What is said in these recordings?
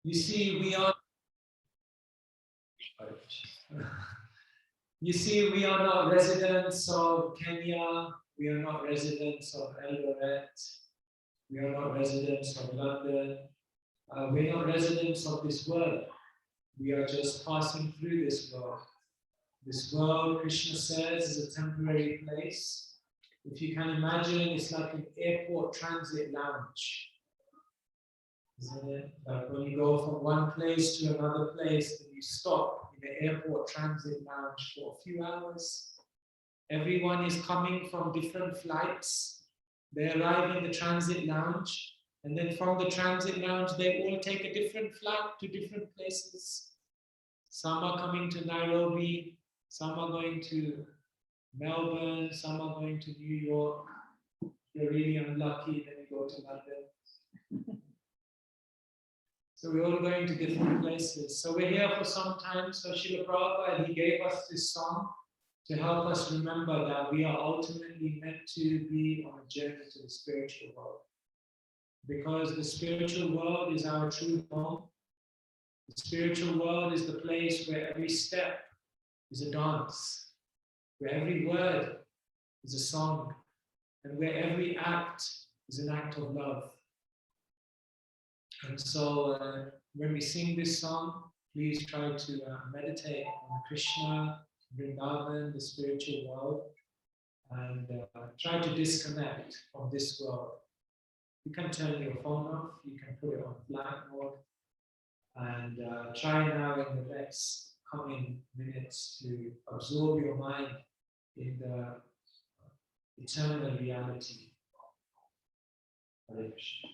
You see, we are not residents of Kenya, we are not residents of Eldoret, we are not residents of London, we are not residents of this world. We are just passing through this world. This world, Krishna says, is a temporary place. If you can imagine, it's like an airport transit lounge. Isn't it? Like when you go from one place to another place, and you stop in the airport transit lounge for a few hours. Everyone is coming from different flights. They arrive in the transit lounge, and then from the transit lounge, they all take a different flight to different places. Some are coming to Nairobi, some are going to Melbourne, some are going to New York. If you're really unlucky, then you go to London. So we're all going to different places. So we're here for some time. So Srila Prabhupada, he gave us this song to help us remember that we are ultimately meant to be on a journey to the spiritual world. Because the spiritual world is our true home. The spiritual world is the place where every step is a dance, where every word is a song, and where every act is an act of love. And so when we sing this song, please try to meditate on Krishna, Vrindavan, the spiritual world, and try to disconnect from this world. You can turn your phone off, you can put it on flight mode, and try now in the next coming minutes to absorb your mind in the eternal reality. Hare Krishna.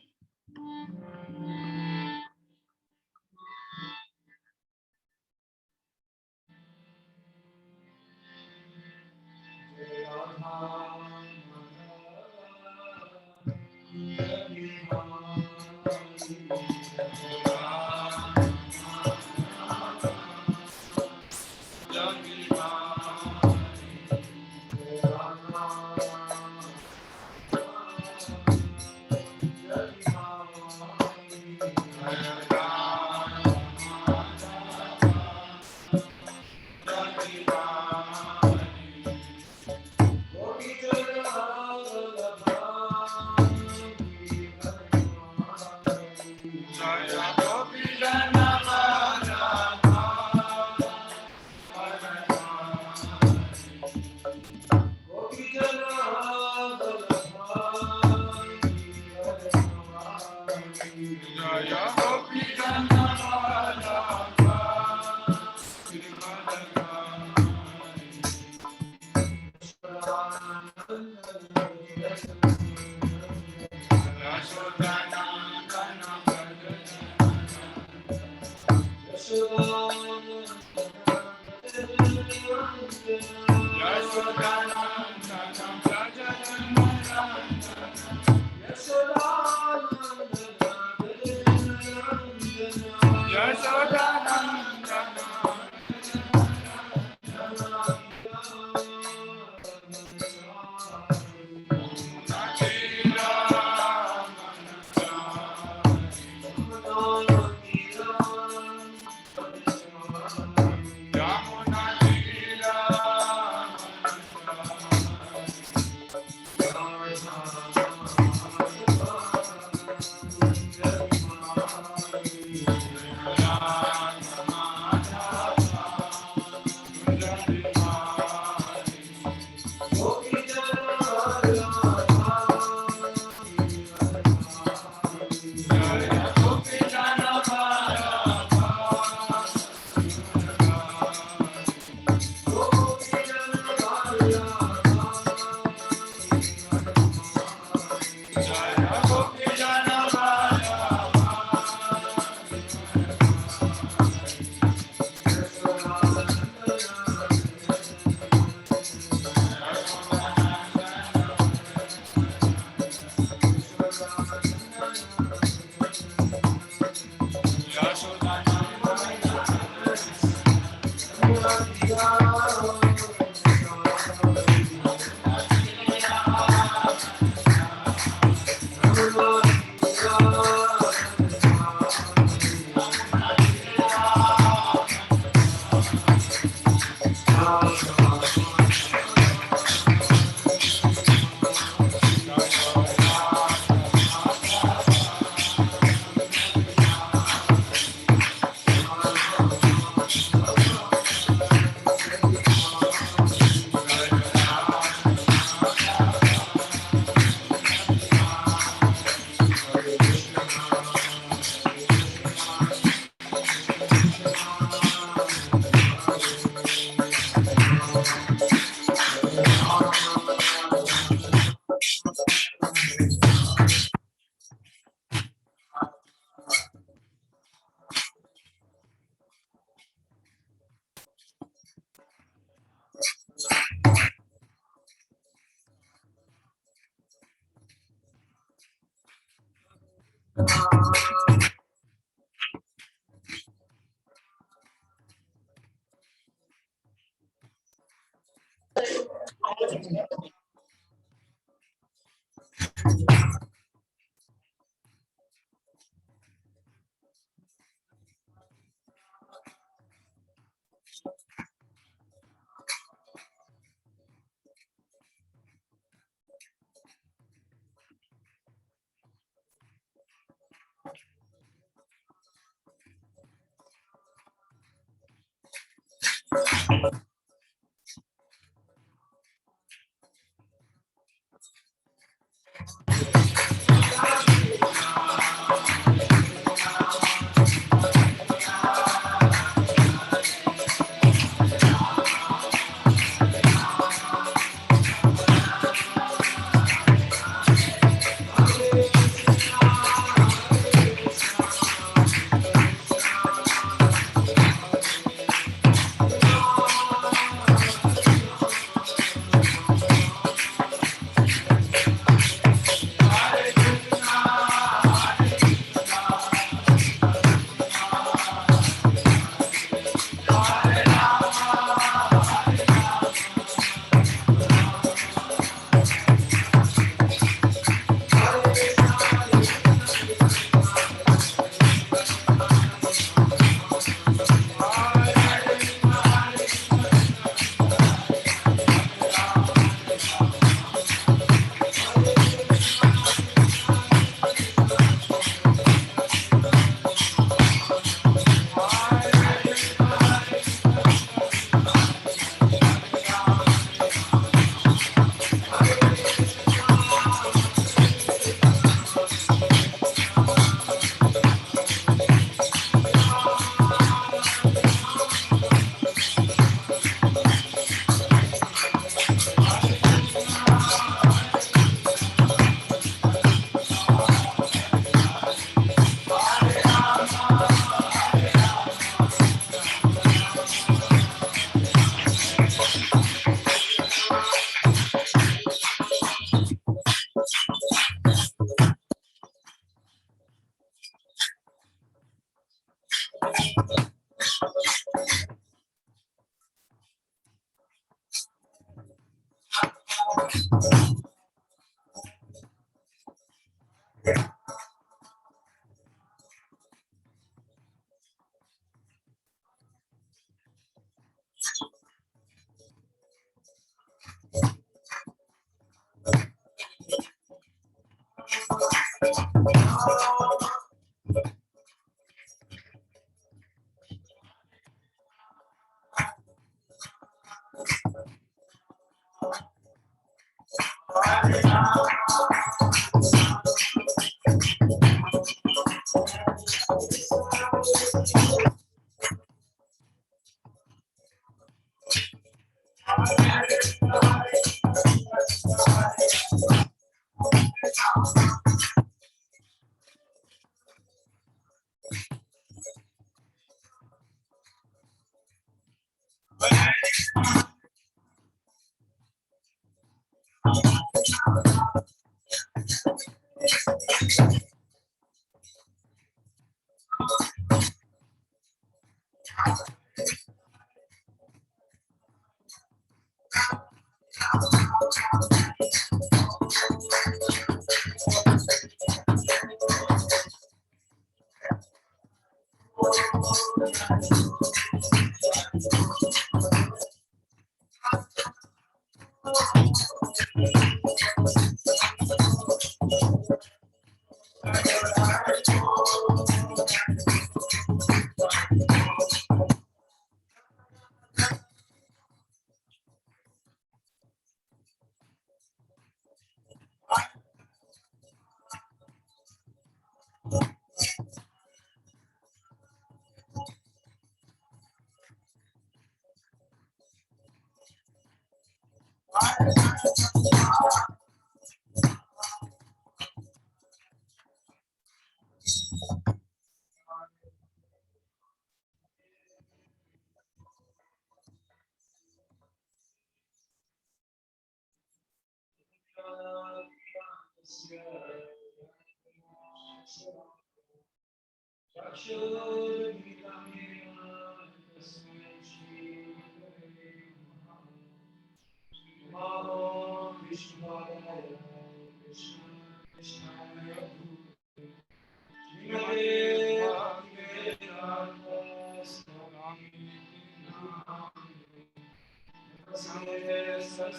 Krishna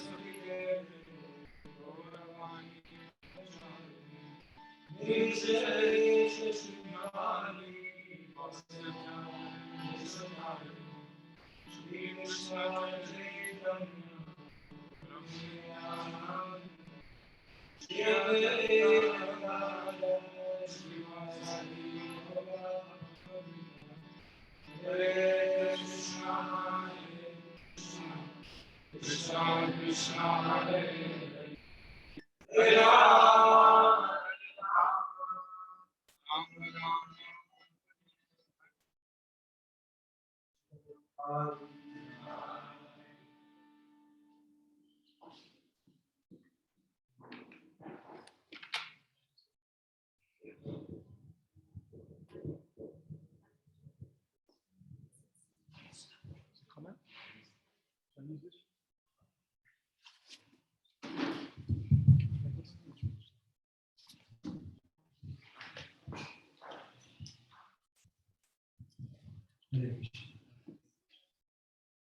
Krishna Hare Hare Rama Rama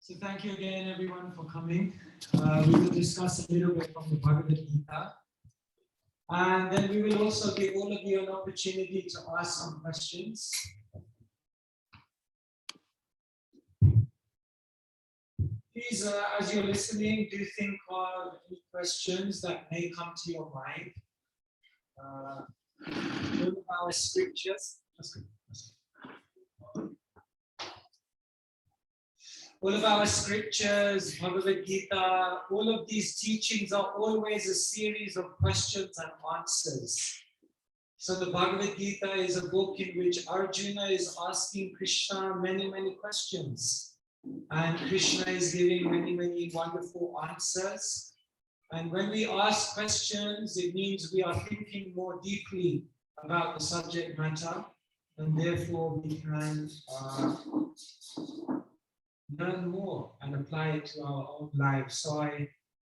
So thank you again, everyone, for coming. We will discuss a little bit from the Bhagavad Gita. And then we will also give all of you an opportunity to ask some questions. Please, as you're listening, do think of any questions that may come to your mind. All of our scriptures. All of our scriptures, Bhagavad Gita, all of these teachings are always a series of questions and answers. So the Bhagavad Gita is a book in which Arjuna is asking Krishna many, many questions. And Krishna is giving many, many wonderful answers. And when we ask questions, it means we are thinking more deeply about the subject matter. And therefore we can learn more and apply it to our own lives. So I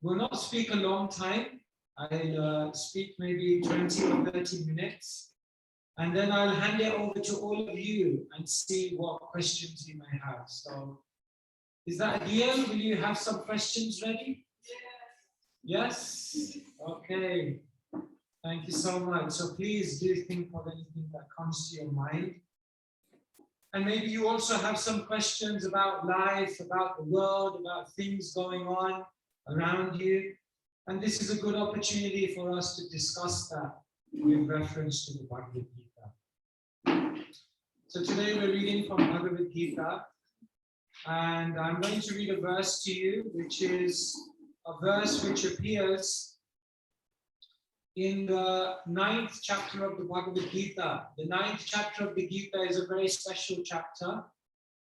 will not speak a long time. I'll speak maybe 20 or 30 minutes. And then I'll hand it over to all of you and see what questions you may have. So is that a deal? Will you have some questions ready? Yes? Yes? Okay. Thank you so much. So please do think of anything that comes to your mind. And maybe you also have some questions about life, about the world, about things going on around you. And this is a good opportunity for us to discuss that with reference to the Bhagavad Gita. So today we're reading from Bhagavad Gita. And I'm going to read a verse to you, which is a verse which appears in the 9th chapter of the Bhagavad Gita. The 9th chapter of the Gita is a very special chapter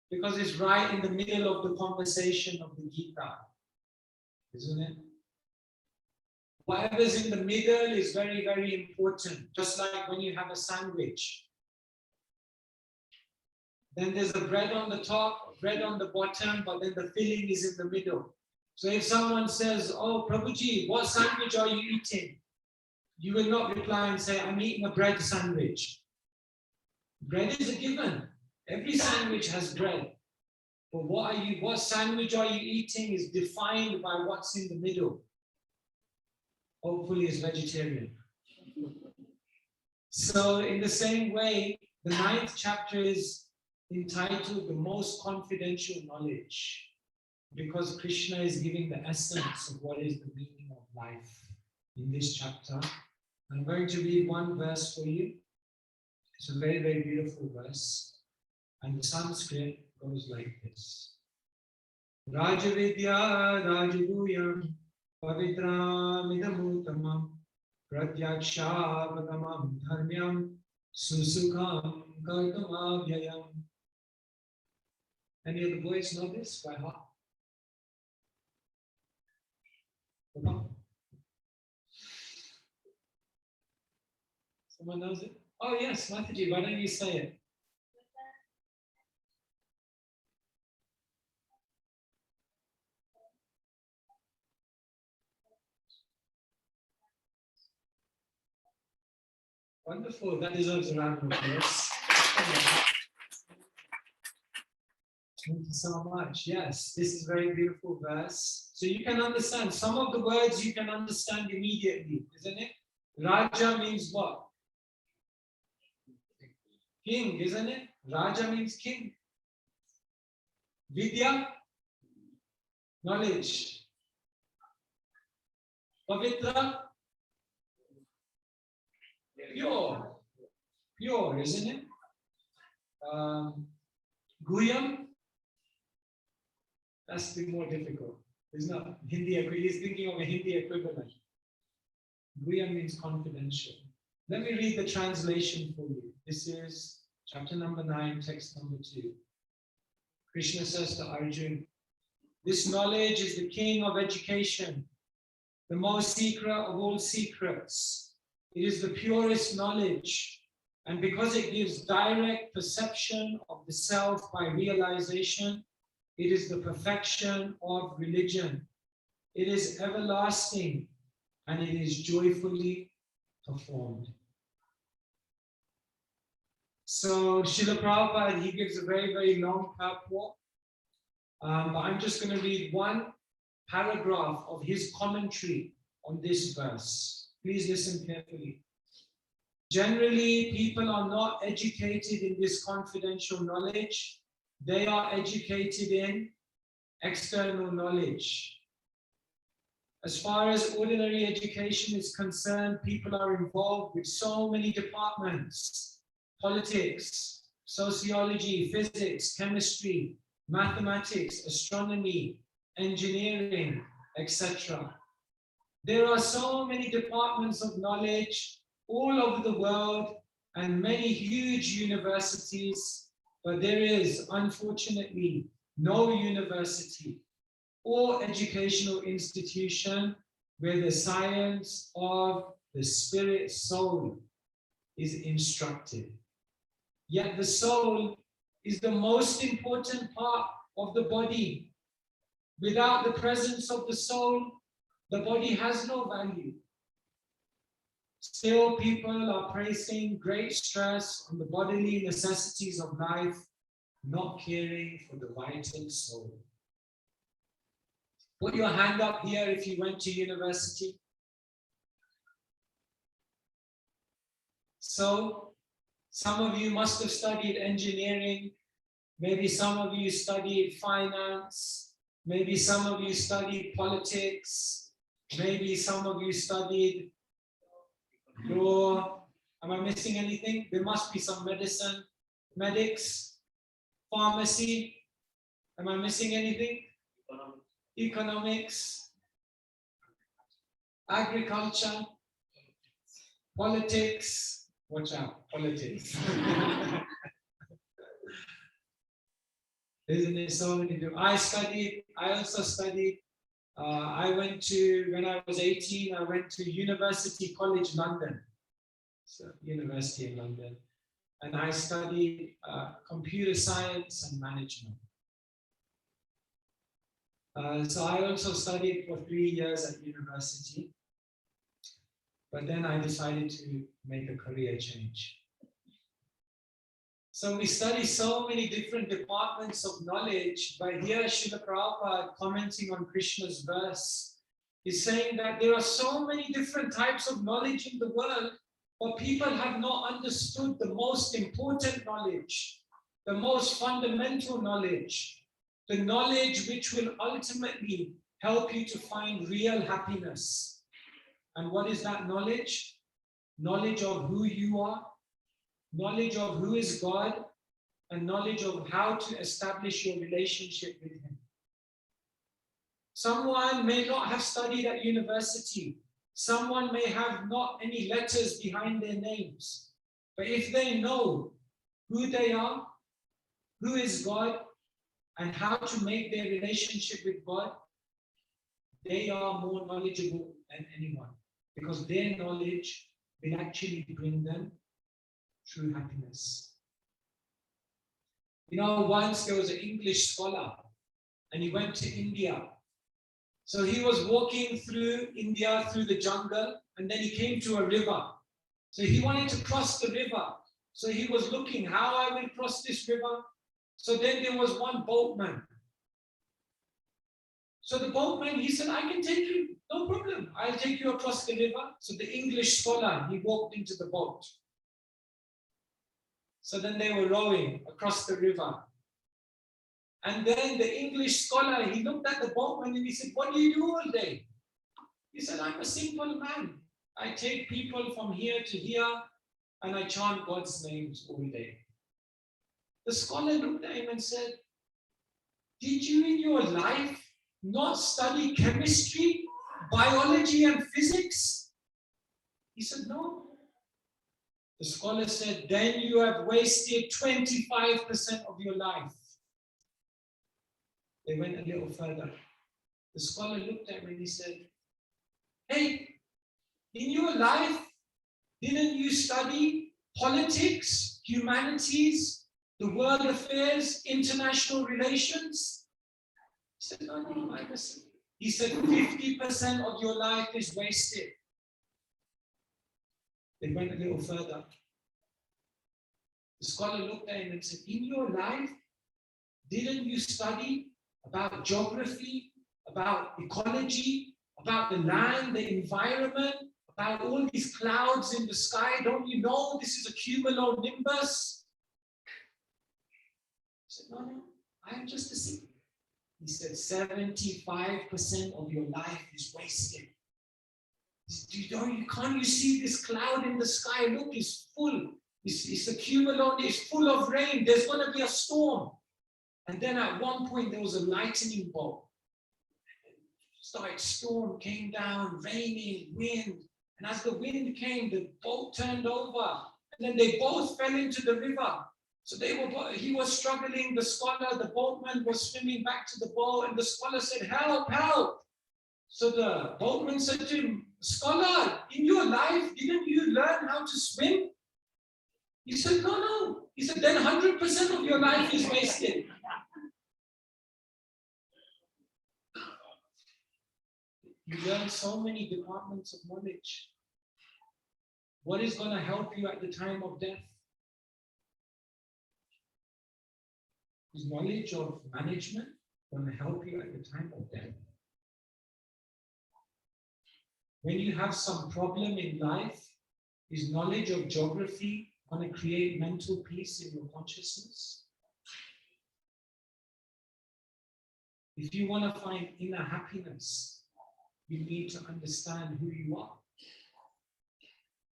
because it's right in the middle of the conversation of the Gita, isn't it? Whatever's in the middle is very, very important. Just like when you have a sandwich. Then there's a bread on the top, bread on the bottom, but then the filling is in the middle. So if someone says, "Oh, Prabhuji, what sandwich are you eating?" You will not reply and say, "I'm eating a bread sandwich." Bread is a given. Every sandwich has bread. But what sandwich are you eating is defined by what's in the middle. Hopefully it's vegetarian. So in the same way, the 9th chapter is entitled The Most Confidential Knowledge, because Krishna is giving the essence of what is the meaning of life in this chapter. I'm going to read one verse for you. It's a very, very beautiful verse. And the Sanskrit goes like this. Rajavidya Rajaguyam Pavitram Idamutamam Pratyakshapatamam Dharmyam Susukham Kartamavyayam. Any of the boys know this by heart? Someone knows it? Oh yes, Mataji, why don't you say it? Wonderful, that deserves a round of applause. Thank you so much. Yes, this is a very beautiful verse. So you can understand some of the words you can understand immediately, isn't it? Raja means what? King, isn't it? Raja means king. Vidya, knowledge. Pavitra, pure, isn't it? Guyam, that's the more difficult. It's not Hindi. He's thinking of a Hindi equivalent. Guyam means confidential. Let me read the translation for you. This is chapter number 9, text number 2. Krishna says to Arjuna, this knowledge is the king of education, the most secret of all secrets. It is the purest knowledge, and because it gives direct perception of the self by realization, it is the perfection of religion. It is everlasting, and it is joyfully performed. So Srila Prabhupada, he gives a very, very long purport. But I'm just going to read one paragraph of his commentary on this verse. Please listen carefully. Generally, people are not educated in this confidential knowledge. They are educated in external knowledge. As far as ordinary education is concerned, people are involved with so many departments: politics, sociology, physics, chemistry, mathematics, astronomy, engineering, etc. There are so many departments of knowledge all over the world and many huge universities, but there is, unfortunately, no university or educational institution where the science of the spirit soul is instructed. Yet the soul is the most important part of the body. Without the presence of the soul, the body has no value. Still, people are placing great stress on the bodily necessities of life, not caring for the vital soul. Put your hand up here if you went to university. So, some of you must have studied engineering. Maybe some of you studied finance. Maybe some of you studied politics. Maybe some of you studied law. Am I missing anything? There must be some medicine, medics, pharmacy. Am I missing anything? Economics, agriculture, politics. Watch out, politics. Isn't it so many people? I also studied. When I was 18, I went to University College London. So University in London. And I studied computer science and management. So I also studied for 3 years at university. But then I decided to make a career change. So we study so many different departments of knowledge, but here Srila Prabhupada, commenting on Krishna's verse, is saying that there are so many different types of knowledge in the world, but people have not understood the most important knowledge, the most fundamental knowledge, the knowledge which will ultimately help you to find real happiness. And what is that knowledge? Knowledge of who you are, knowledge of who is God, and knowledge of how to establish your relationship with Him. Someone may not have studied at university. Someone may have not any letters behind their names. But if they know who they are, who is God, and how to make their relationship with God, they are more knowledgeable than anyone, because their knowledge will actually bring them true happiness. You know, once there was an English scholar and he went to India. So he was walking through India, through the jungle, and then he came to a river. So he wanted to cross the river. So he was looking how I will cross this river. So then there was one boatman. So the boatman, he said, I can take you, no problem. I'll take you across the river. So the English scholar, he walked into the boat. So then they were rowing across the river. And then the English scholar, he looked at the boatman and he said, what do you do all day? He said, I'm a simple man. I take people from here to here and I chant God's names all day. The scholar looked at him and said, did you in your life not study chemistry, biology, and physics? He said, no. The scholar said, then you have wasted 25% of your life. They went a little further. The scholar looked at him and he said, hey, in your life, didn't you study politics, humanities, the world affairs, international relations? He said, no, I listen. He said, 50% of your life is wasted. They went a little further. The scholar looked at him and said, in your life, didn't you study about geography, about ecology, about the land, the environment, about all these clouds in the sky? Don't you know this is a cumulonimbus? He said, no, I am just a sick. He said, 75% of your life is wasted. Can't you see this cloud in the sky? Look, it's full. It's a cumulonimbus, it's full of rain. There's going to be a storm. And then at one point, there was a lightning bolt. Storm came down, raining, wind. And as the wind came, the boat turned over. And then they both fell into the river. So he was struggling, the scholar, the boatman was swimming back to the boat, and the scholar said, help, help. So the boatman said to him, scholar, in your life, didn't you learn how to swim? He said, no. He said, then 100% of your life is wasted. You learn so many departments of knowledge. What is going to help you at the time of death? Is knowledge of management going to help you at the time of death? When you have some problem in life, is knowledge of geography going to create mental peace in your consciousness? If you want to find inner happiness, you need to understand who you are.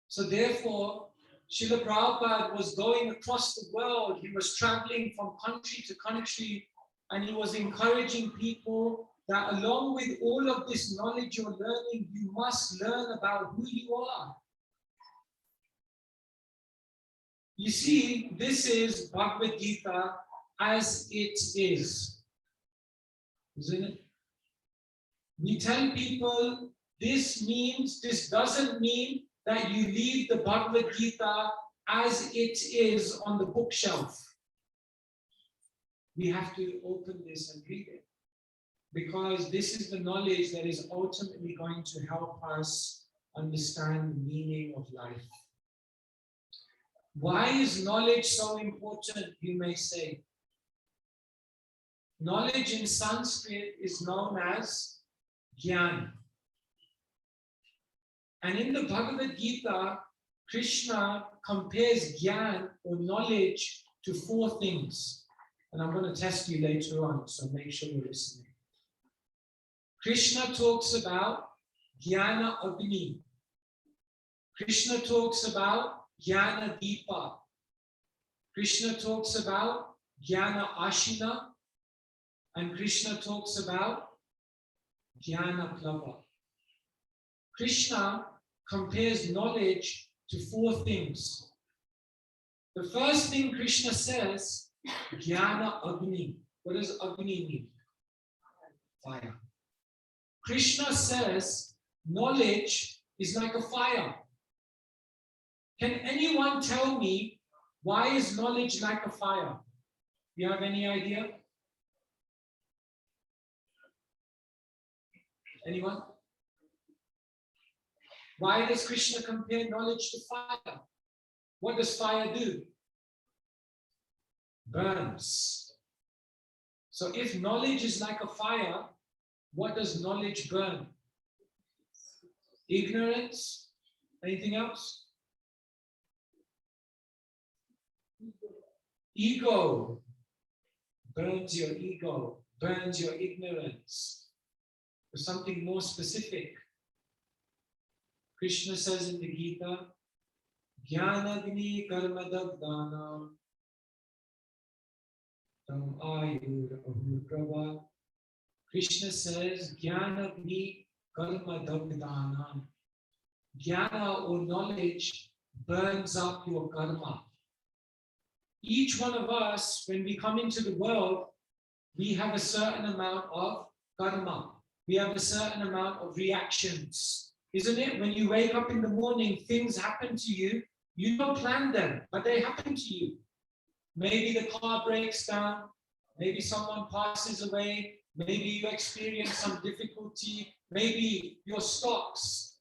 So therefore, Srila Prabhupada was going across the world. He was traveling from country to country, and he was encouraging people that along with all of this knowledge you're learning, you must learn about who you are. You see, this is Bhagavad Gita as it is, isn't it? We tell people this doesn't mean that you leave the Bhagavad Gita as it is on the bookshelf. We have to open this and read it, because this is the knowledge that is ultimately going to help us understand the meaning of life. Why is knowledge so important, you may say? Knowledge in Sanskrit is known as Gyan. And in the Bhagavad Gita, Krishna compares Gyan or knowledge to 4 things. And I'm going to test you later on, so make sure you're listening. Krishna talks about Jnana Agni. Krishna talks about Jnana Deepa. Krishna talks about Jnana Ashina. And Krishna talks about Jnana Plava. Krishna compares knowledge to 4 things. The first thing Krishna says, Jnana Agni. What does Agni mean? Fire. Krishna says knowledge is like a fire. Can anyone tell me why is knowledge like a fire? Do you have any idea? Anyone? Why does Krishna compare knowledge to fire? What does fire do? burns. So if knowledge is like a fire, what does knowledge burn? Ignorance? Anything else? Ego. Burns your ego, burns your ignorance. For something more specific. Krishna says in the Gita, Jnanagni karmadagdhanam tam ayur ahurprava. Krishna says, Jnanagni karmadagdhanam. Jnana or knowledge burns up your karma. Each one of us, when we come into the world, we have a certain amount of karma. We have a certain amount of reactions. Isn't it? When you wake up in the morning, things happen to you. You don't plan them, but they happen to you. Maybe the car breaks down. Maybe someone passes away. Maybe you experience some difficulty. Maybe your stocks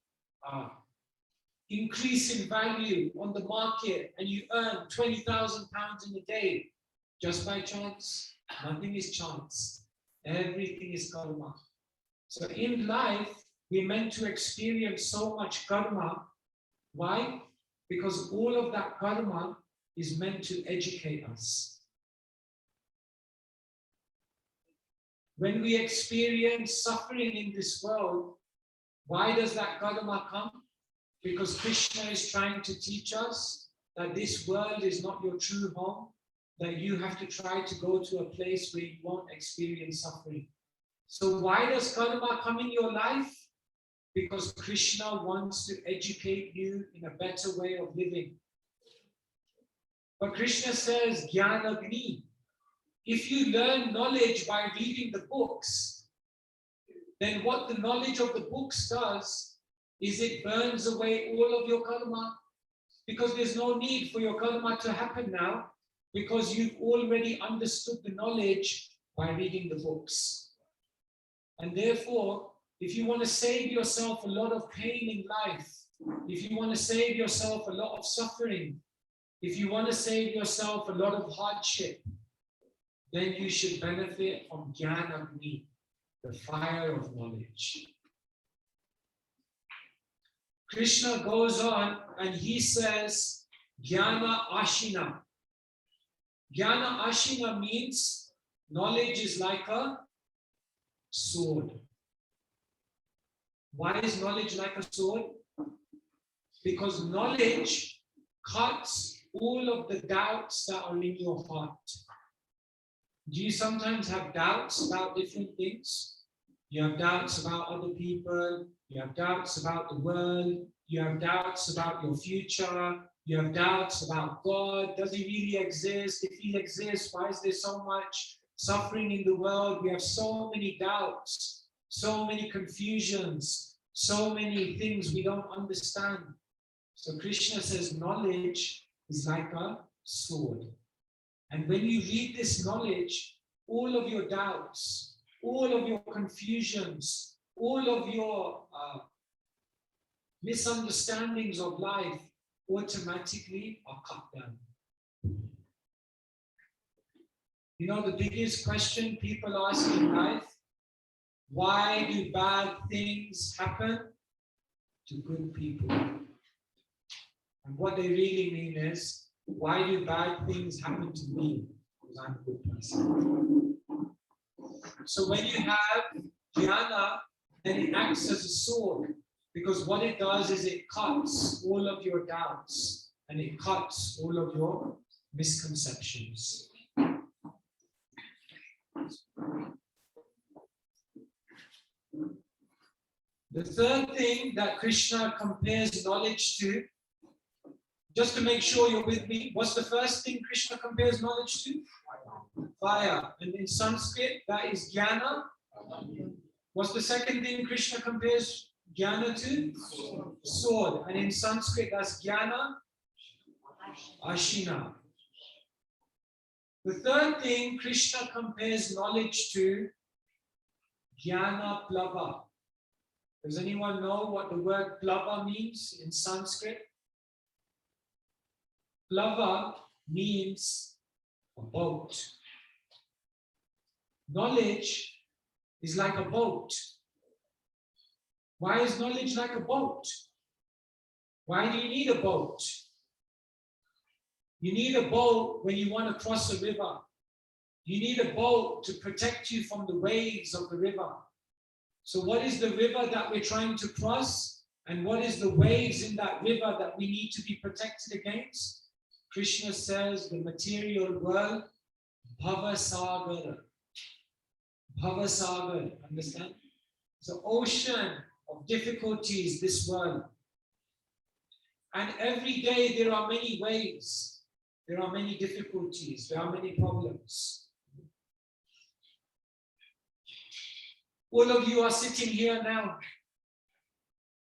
increase in value on the market and you earn 20,000 pounds in a day. Just by chance? Nothing is chance. Everything is karma. So in life, we're meant to experience so much karma. Why? Because all of that karma is meant to educate us. When we experience suffering in this world, why does that karma come? Because Krishna is trying to teach us that this world is not your true home, that you have to try to go to a place where you won't experience suffering. So why does karma come in your life? Because Krishna wants to educate you in a better way of living. But Krishna says, Jnanagni. If you learn knowledge by reading the books, then what the knowledge of the books does is it burns away all of your karma, because there's no need for your karma to happen now, because you've already understood the knowledge by reading the books. And therefore, if you want to save yourself a lot of pain in life, if you want to save yourself a lot of suffering, if you want to save yourself a lot of hardship, then you should benefit from Jnanagni, the fire of knowledge. Krishna goes on and he says, Jnana Ashina. Jnana Ashina means knowledge is like a sword. Why is knowledge like a sword? Because knowledge cuts all of the doubts that are in your heart. Do you sometimes have doubts about different things? You have doubts about other people. You have doubts about the world. You have doubts about your future. You have doubts about God. Does he really exist? If he exists, why is there so much suffering in the world? We have so many doubts, so many confusions, so many things we don't understand. So Krishna says knowledge is like a sword. And when you read this knowledge, all of your doubts, all of your confusions, all of your misunderstandings of life automatically are cut down. You know, the biggest question people ask in life, why do bad things happen to good people? And what they really mean is, why do bad things happen to me? Because I'm a good person. So when you have jnana, then it acts as a sword, because what it does is it cuts all of your doubts and it cuts all of your misconceptions. The third thing that Krishna compares knowledge to, just to make sure you're with me, what's the first thing Krishna compares knowledge to? Fire. And in Sanskrit, that is jnana. What's the second thing Krishna compares jnana to? Sword. And in Sanskrit, that's jnana ashina. The third thing Krishna compares knowledge to, jnana plava. Does anyone know what the word plava means in Sanskrit? Plava means A boat. Knowledge is like a boat. Why is knowledge like a boat? Why do you need a boat? You need a boat when you want to cross a river. You need a boat to protect you from the waves of the river. So what is the river that we're trying to cross? And what is the waves in that river that we need to be protected against? Krishna says the material world, Bhava Sagar. Bhava Sagar, understand? It's an ocean of difficulties, this world. And every day there are many waves. There are many difficulties. There are many problems. All of you are sitting here now.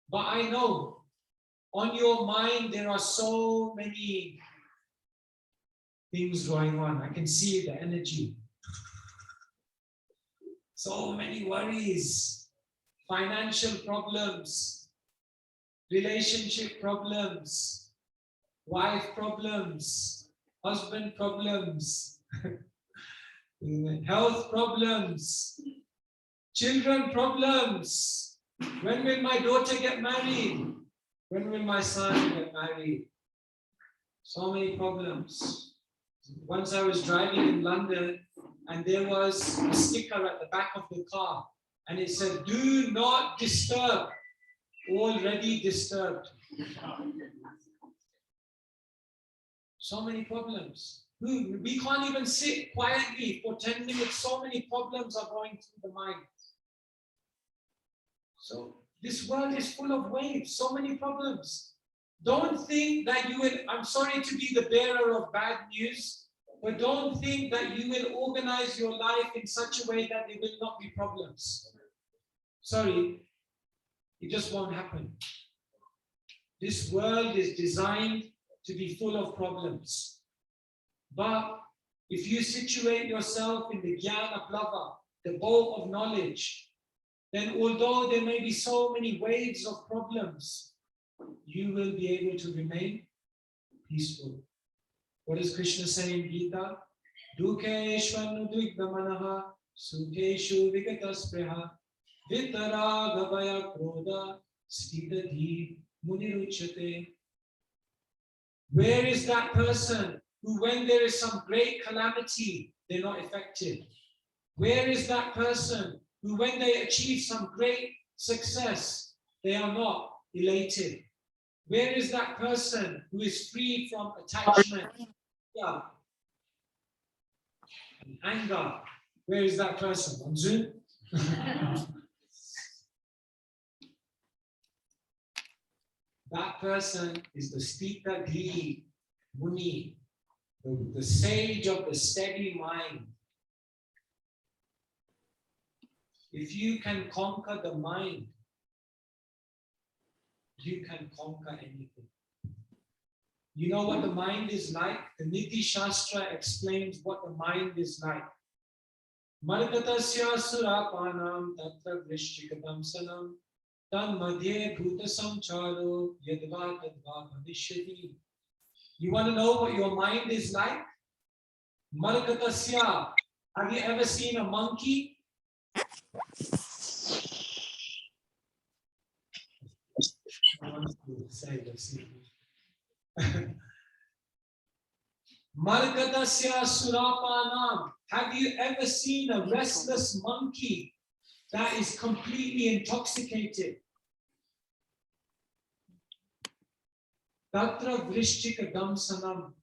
But I know on your mind there are so many things going on. I can see the energy. So many worries, financial problems, relationship problems, wife problems, husband problems, health problems, children problems. When will my daughter get married? When will my son get married? So many problems. Once I was driving in London and there was a sticker at the back of the car and it said, "Do not disturb, already disturbed." So many problems. We can't even sit quietly for 10 minutes. So many problems are going through the mind. So this world is full of waves, so many problems. Don't think that you will, I'm sorry to be the bearer of bad news, but don't think that you will organize your life in such a way that there will not be problems. Sorry, it just won't happen. This world is designed to be full of problems. But if you situate yourself in the Jnana Plava, the boat of knowledge, then although there may be so many waves of problems, you will be able to remain peaceful. What does Krishna say in Gita? Dukeshvanu dvigdamanaha sukeshu vigataspreha vitaragavaya krodha stitadhi muniruchate. Where is that person who, when there is some great calamity, they're not affected? Where is that person who, when they achieve some great success, they are not elated? Where is that person who is free from attachment, fear, and anger? Where is that person? On Zoom? That person is the Stita Dhi Muni, the sage of the steady mind. If you can conquer the mind, you can conquer anything. You know what the mind is like? The Niti Shastra explains what the mind is like. Margatasya surapanam tatra vrishchikatam sanam tan madhye bhuta samcharo yadva tadva bhavishyati. You want to know what your mind is like? Margatasya. Have you ever seen a monkey? Margadasya surapanam. Have you ever seen a restless monkey that is completely intoxicated? Tatra vrishchika damsanam.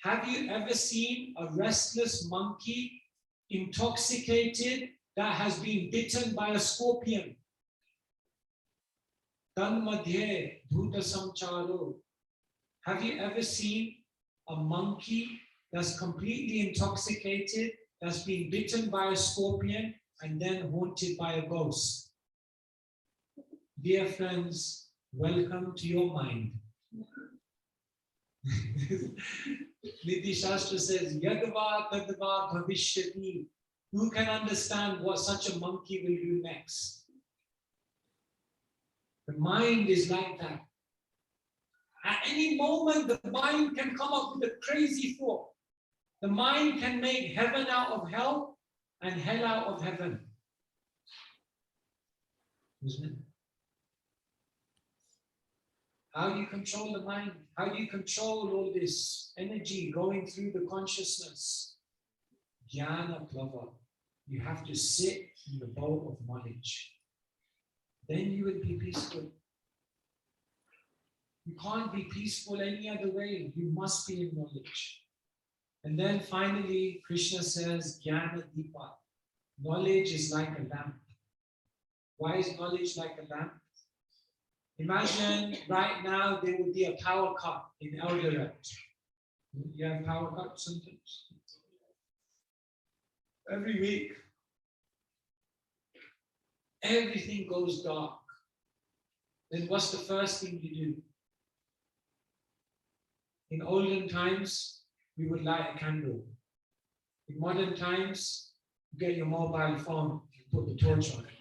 Have you ever seen a restless monkey intoxicated that has been bitten by a scorpion? Tan madhye bhuta samcharo. Have you ever seen a monkey that's completely intoxicated, that's been bitten by a scorpion and then haunted by a ghost? Dear friends, welcome to your mind. Niti Shastra says, Yadva tadva bhavishyati. Who can understand what such a monkey will do next? The mind is like that. At any moment, the mind can come up with a crazy thought. The mind can make heaven out of hell and hell out of heaven. Isn't it? How do you control the mind? How do you control all this energy going through the consciousness? Jnana Plava. You have to sit in the boat of knowledge. Then you will be peaceful. You can't be peaceful any other way. You must be in knowledge. And then finally, Krishna says, Jnana Deepa. Knowledge is like a lamp. Why is knowledge like a lamp? Imagine right now there would be a power cut in Eldoret. You have power cuts sometimes? Every week. Everything goes dark. Then what's the first thing you do? In olden times, we would light a candle. In modern times, you get your mobile phone, you put the torch on it.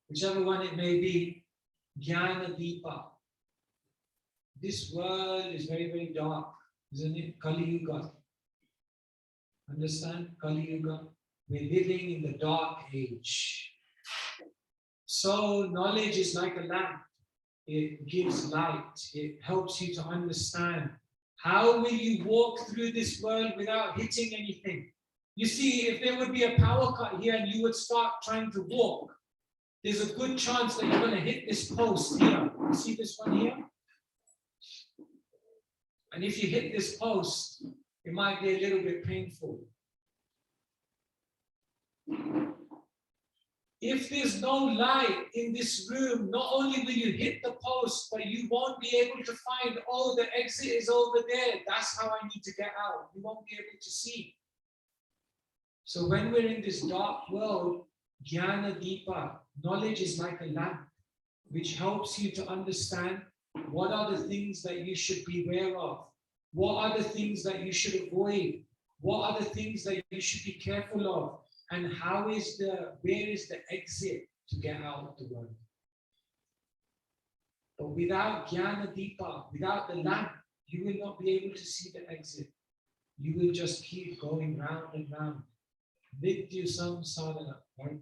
Whichever one it may be, Jnana Deepa. This world is very, very dark, isn't it? Kali Yuga. Understand? Kali Yuga. We're living in the dark age. So knowledge is like a lamp. It gives light. It helps you to understand. How will you walk through this world without hitting anything? You see, if there would be a power cut here and you would start trying to walk, there's a good chance that you're going to hit this post here. You see this one here? And if you hit this post, it might be a little bit painful. If there's no light in this room, not only will you hit the post, but you won't be able to find, oh, the exit is over there. That's how I need to get out. You won't be able to see. So when we're in this dark world, Jnana Deepa, knowledge is like a lamp, which helps you to understand what are the things that you should beware of, what are the things that you should avoid, what are the things that you should be careful of, and where is the exit to get out of the world. But without Jnana Deepa, without the lamp, you will not be able to see the exit. You will just keep going round and round. Nitya samsara, right?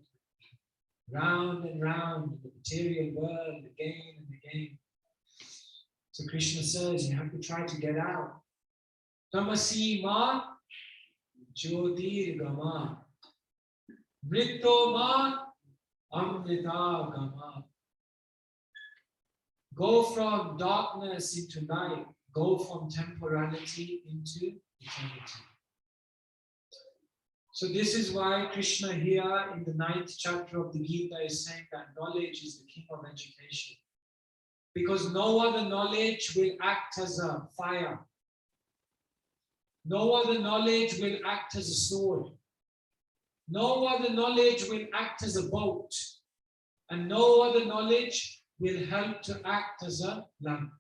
Round and round in the material world, again and again. So Krishna says you have to try to get out. Tamasi ma jyotir gama. Mritto ma amrita gama. Go from darkness into light. Go from temporality into eternity. So this is why Krishna here in the 9th chapter of the Gita is saying that knowledge is the king of education. Because no other knowledge will act as a fire. No other knowledge will act as a sword. No other knowledge will act as a boat. And no other knowledge will help to act as a lamp.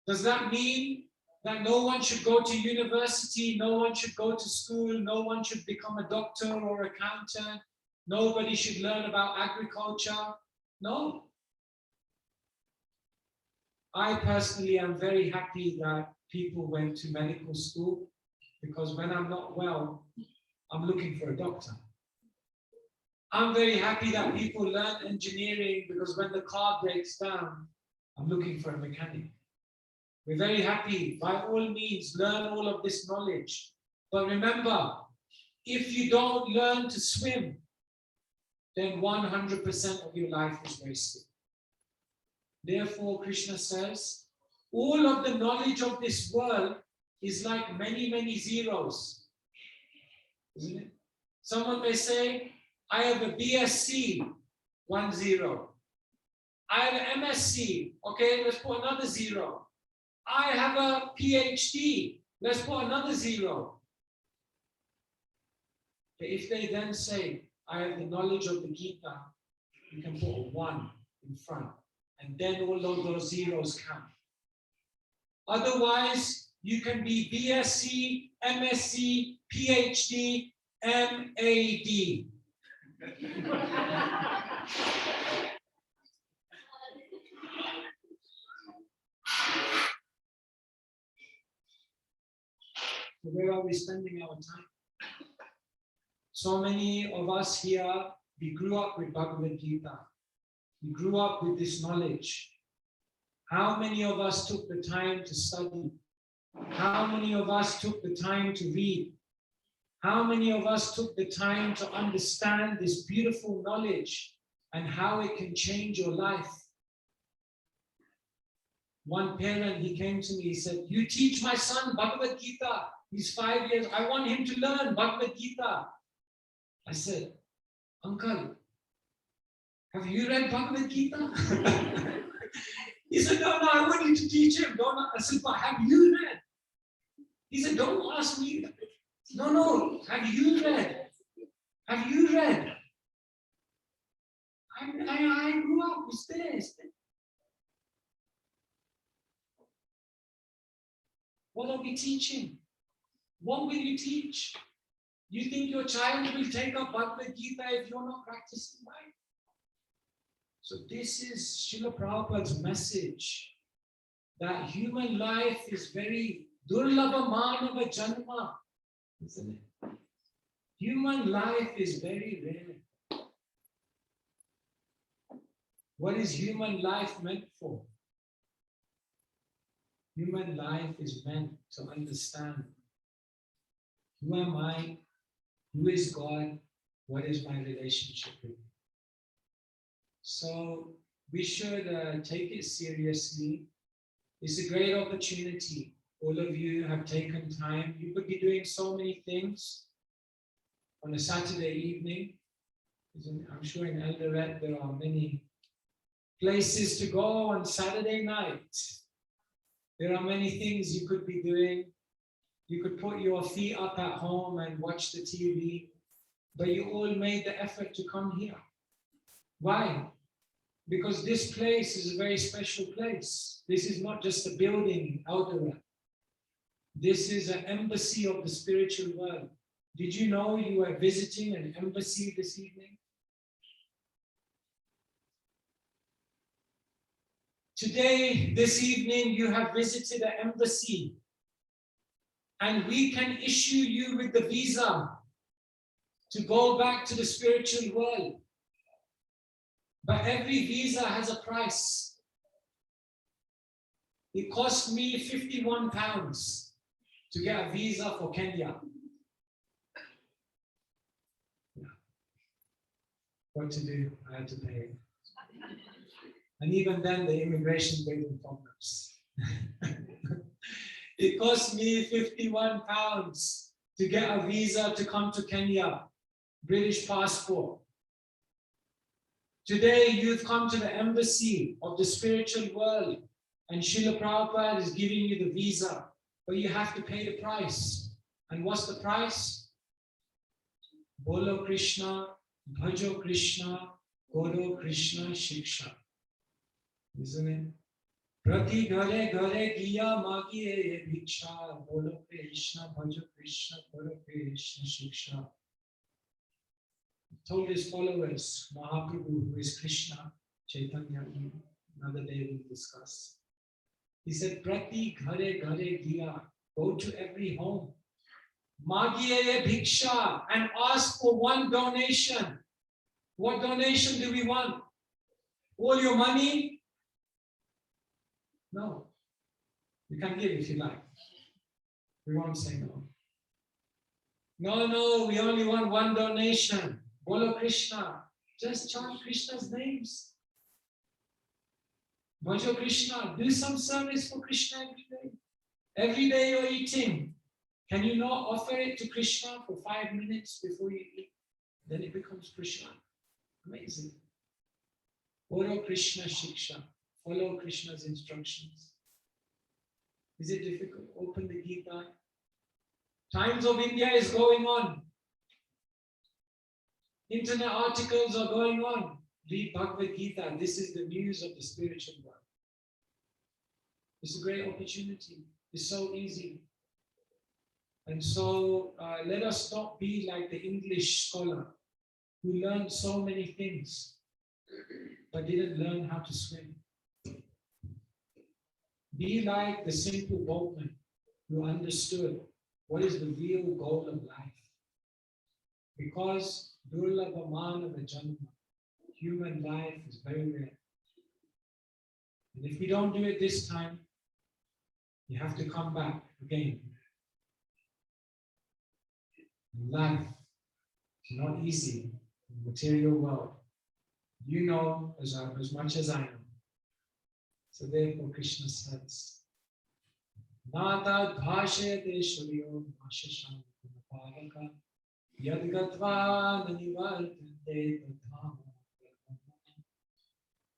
Does that mean that no one should go to university, no one should go to school, no one should become a doctor or accountant, nobody should learn about agriculture? No. I personally am very happy that people went to medical school, because when I'm not well, I'm looking for a doctor. I'm very happy that people learn engineering, because when the car breaks down, I'm looking for a mechanic. We're very happy. By all means, learn all of this knowledge. But remember, if you don't learn to swim, then 100% of your life is wasted. Therefore, Krishna says, all of the knowledge of this world is like many, many zeros. Isn't it? Someone may say, I have a BSc, 1 0. I have an MSc, okay, let's put another 0. I have a PhD, let's put another 0. But if they then say, I have the knowledge of the Gita, you can put a 1 in front, and then all of those zeros count. Otherwise, you can be BSc, MSc, PhD, MAD. Where are we spending our time? So many of us here, we grew up with Bhagavad Gita. We grew up with this knowledge. How many of us took the time to study? How many of us took the time to read? How many of us took the time to understand this beautiful knowledge and how it can change your life? One parent, he came to me, he said, "You teach my son Bhagavad Gita. He's 5 years. I want him to learn Bhagavad Gita." I said, "Uncle, have you read Bhagavad Gita?" He said, no, I want you to teach him. I said, "But have you read?" He said, "Don't ask me." No, have you read? Have you read? I grew up with this. What are we teaching? What will you teach? You think your child will take up Bhagavad Gita if you're not practicing right? So this is Srila Prabhupada's message, that human life is very durlabha manava janma, isn't it? Human life is very rare. What is human life meant for? Human life is meant to understand, who am I? Who is God? What is my relationship with Him? So we should take it seriously. It's a great opportunity. All of you have taken time. You could be doing so many things on a Saturday evening. I'm sure in Eldoret there are many places to go on Saturday night. There are many things you could be doing. You could put your feet up at home and watch the TV, but you all made the effort to come here. Why? Because this place is a very special place. This is not just a building in Eldoret. This is an embassy of the spiritual world. Did you know you were visiting an embassy this evening? Today, this evening, you have visited an embassy, and we can issue you with the visa to go back to the spiritual world. But every visa has a price. It cost me £51 to get a visa for Kenya. Yeah. What to do? I had to pay. And even then, the immigration gave them problems. It cost me £51 to get a visa to come to Kenya, British passport. Today, you've come to the embassy of the spiritual world, and Srila Prabhupada is giving you the visa, but you have to pay the price. And what's the price? Bolo Krishna, Bhajo Krishna, Goro Krishna Shiksha. Isn't it? Prati ghare ghare giya magiye bhiksha, Bolo Krishna, Bhajo Krishna, Goro Krishna Shiksha. Told his followers, Mahaprabhu, who is Krishna, Chaitanya, another day we'll discuss. He said, Prati ghare ghare giya, go to every home. Magiye bhiksha, and ask for one donation. What donation do we want? All your money? No. You can give if you like. We won't say no. No, we only want one donation. Bolo Krishna. Just chant Krishna's names. Bhajo Krishna. Do some service for Krishna every day. Every day you're eating. Can you not offer it to Krishna for 5 minutes before you eat? Then it becomes Krishna. Amazing. Follow Krishna Shiksha. Follow Krishna's instructions. Is it difficult? Open the Gita. Times of India is going on. Internet articles are going on. Read Bhagavad Gita. This is the news of the spiritual world. It's a great opportunity. It's so easy. And so let us not be like the English scholar who learned so many things but didn't learn how to swim. Be like the simple boatman who understood What is the real goal of life? Because Durlabhamana Janma, human life is very rare. And if we don't do it this time, you have to come back again. Life is not easy in the material world. You know as much as I know. So therefore Krishna says, Nata Bhashayate Shuryo Mashasham Kunapalaka Yadgatva Nanivartante Tathama.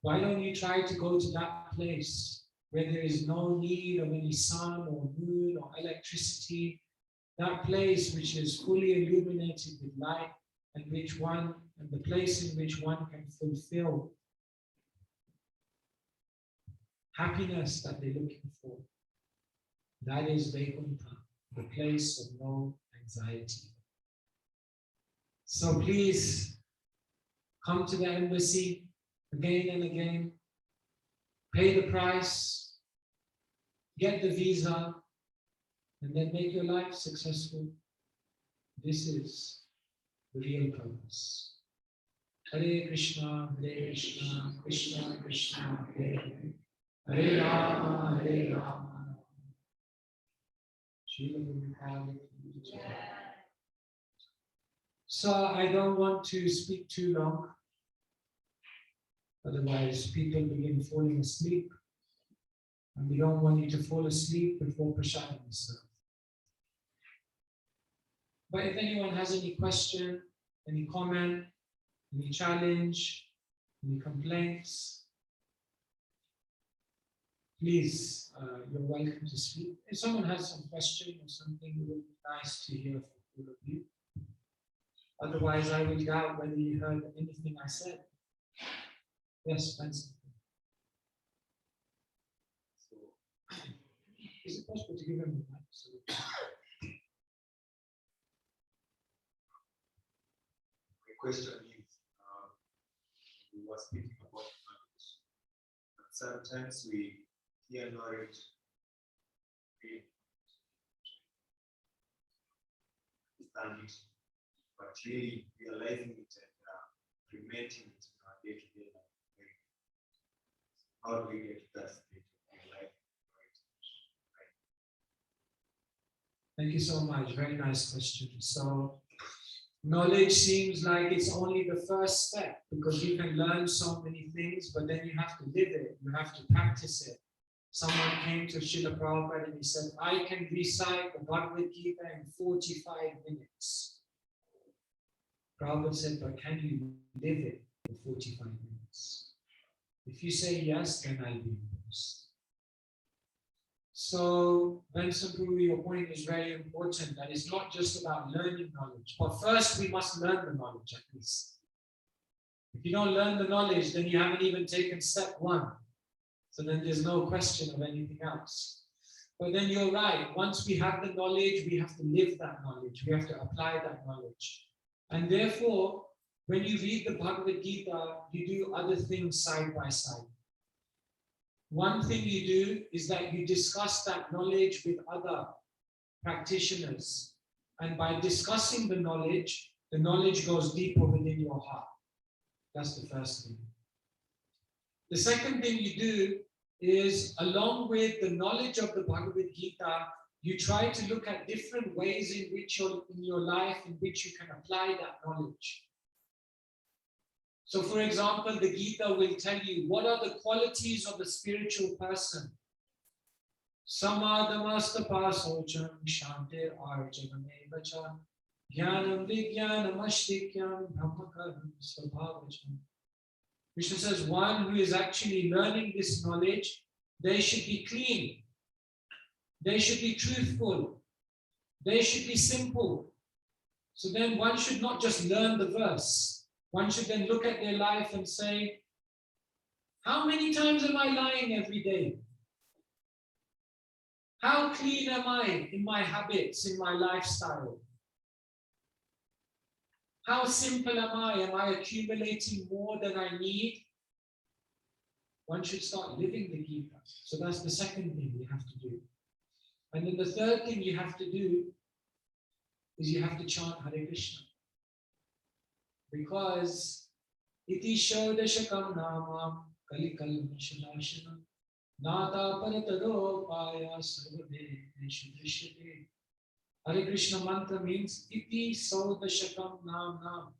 Why don't you try to go to that place where there is no need of any sun or moon or electricity, that place which is fully illuminated with light, and the place in which one can fulfill happiness that they're looking for. That is Vaikuntha, the place of no anxiety. So please come to the embassy again and again, pay the price, get the visa, and then make your life successful. This is the real purpose. Hare Krishna, Krishna Krishna, Hare Hare, Hare Rama, Hare Rama. So I don't want to speak too long. Otherwise, people begin falling asleep. And we don't want you to fall asleep before prasadam is served. But if anyone has any question, any comment, any challenge, any complaints, please, you're welcome to speak. If someone has some question or something, it would be nice to hear from all of you. Otherwise, I will doubt whether you heard anything I said. Yes, thanks. Is it possible to give him the mic? My question is, we were speaking about knowledge. But sometimes we hear knowledge, we understand it, but really realizing it and implementing it in our day-to-day life. How do we get to that state of your life? Thank you so much. Very nice question. So, knowledge seems like it's only the first step because you can learn so many things, but then you have to live it. You have to practice it. Someone came to Srila Prabhupada and he said, I can recite the Bhagavad Gita in 45 minutes. Prabhupada said, but can you live it for 45 minutes? If you say yes, then I'll be impressed. So, Benson Guru, your point is very important, that it's not just about learning knowledge, but first we must learn the knowledge at least. If you don't learn the knowledge, then you haven't even taken step one. So then there's no question of anything else. But then you're right, once we have the knowledge, we have to live that knowledge, we have to apply that knowledge. And therefore, when you read the Bhagavad Gita, you do other things side by side. One thing you do is that you discuss that knowledge with other practitioners. And by discussing the knowledge goes deeper within your heart. That's the first thing. The second thing you do is, along with the knowledge of the Bhagavad Gita, you try to look at different ways in which in your life in which you can apply that knowledge. So, for example, the Gita will tell you what are the qualities of a spiritual person. Samadhamastapa socham shantir arjanamevacha jnanam vijnanam ashtikyam brahmakaram svabhavacham. Krishna says one who is actually learning this knowledge, they should be clean, they should be truthful, they should be simple. So then one should not just learn the verse. One should then look at their life and say, how many times am I lying every day? How clean am I in my habits, in my lifestyle? How simple am I? Am I accumulating more than I need? One should start living the Gita. So that's the second thing you have to do. And then the third thing you have to do is you have to chant Hare Krishna. Because iti shodashakam namam kalikal mishanashanam nata paratado paya sarvade neshu. Hare Krishna mantra means iti sodashakam nam.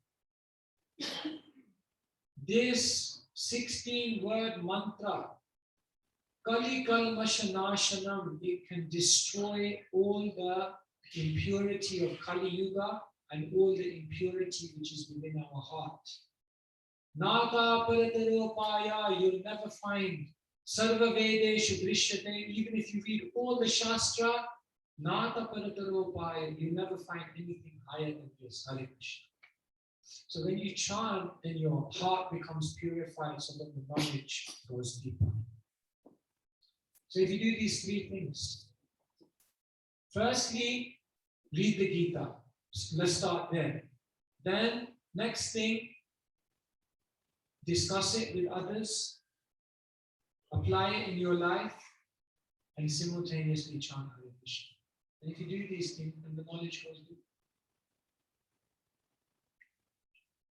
This 16-word mantra, Kali Kalmashanashanam, it can destroy all the impurity of Kali Yuga and all the impurity which is within our heart. Nata Parataropaya, you'll never find Sarva Vedeshu Drishyate, even if you read all the Shastra, Nata Parataropaya, you'll never find anything higher than this, Hare Krishna. So when you chant, then your heart becomes purified so that the knowledge goes deeper. So if you do these three things, firstly, read the Gita. Let's start there. Then, next thing, discuss it with others, apply it in your life, and simultaneously chant Hare Krishna. And if you do these things, then the knowledge goes deeper.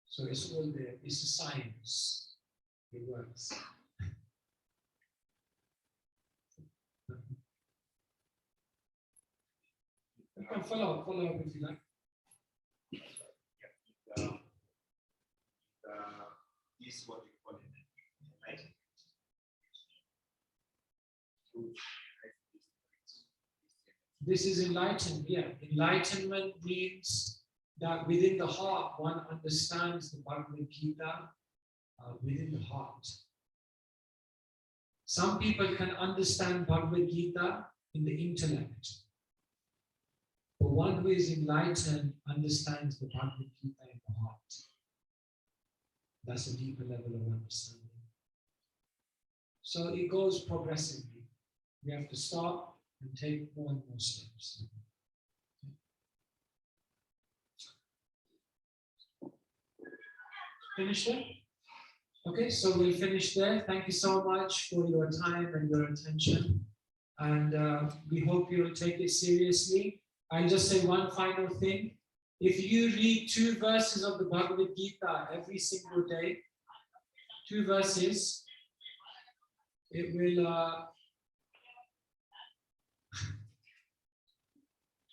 So it's all there. It's a science. It works. You can follow up if you like. This is what we call enlightenment. This is enlightenment. Yeah, enlightenment means that within the heart, one understands the Bhagavad Gita within the heart. Some people can understand Bhagavad Gita in the intellect. But one who is enlightened understands the Bhagavad Gita in the heart. That's a deeper level of understanding. So it goes progressively. We have to start and take more and more steps. Finish there? Okay, so we'll finish there. Thank you so much for your time and your attention. And we hope you'll take it seriously. I'll just say one final thing. If you read 2 verses of the Bhagavad Gita every single day, 2 verses, it will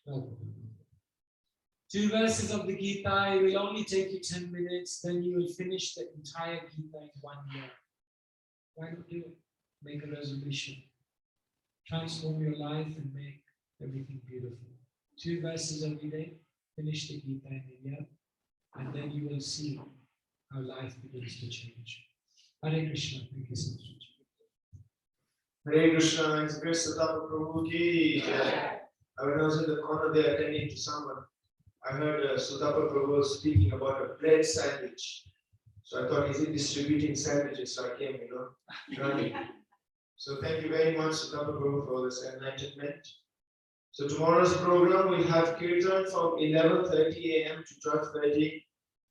no. 2 verses of the Gita, it will only take you 10 minutes, then you will finish the entire Gita in 1 year. Why not do it? Make a resolution. Transform your life and make everything beautiful. 2 verses every day, finish the Gita in a year, and then you will see how life begins to change. Hare Krishna, thank you so much. Hare Krishna, it's great Sutapa Prabhuji. I was in the corner there attending to someone. I heard Sutapa Prabhu speaking about a bread sandwich. So I thought, is he distributing sandwiches? So I came, running. So thank you very much, Sutapa Prabhu, for this enlightenment. So tomorrow's program will have Kirtan from 11:30 a.m. to 12:30,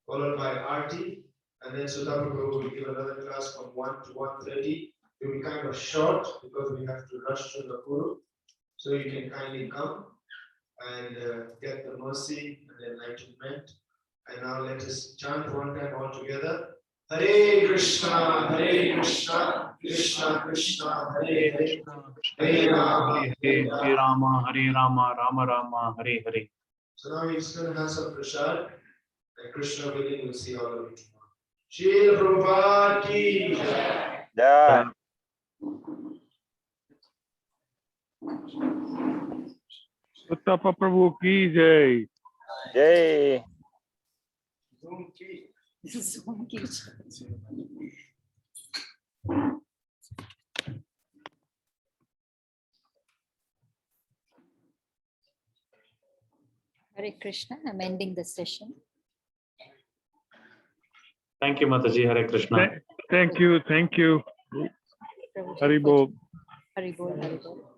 followed by Aarti. And then Sutapa Prabhu will give another class from 1 to 1:30. It will be kind of short because we have to rush to Nakuru. So you can kindly come and get the mercy and enlightenment. And now let us chant one time all together. Hare Krishna, Krishna Krishna, Hare Hare, Hare Rama, Hare Rama, Rama Rama, Hare Hare. So now we're just going to have some prasad, and Krishna willing, we'll see all of you tomorrow. Srila Prabhupada ki jai. Sutapa Prabhu ki jai. Jai. Hare Krishna, I'm ending the session. Thank you, Mataji. Hare Krishna. Thank you. Prabhuji, Hari Bol. Hari Bol, Hari Bol.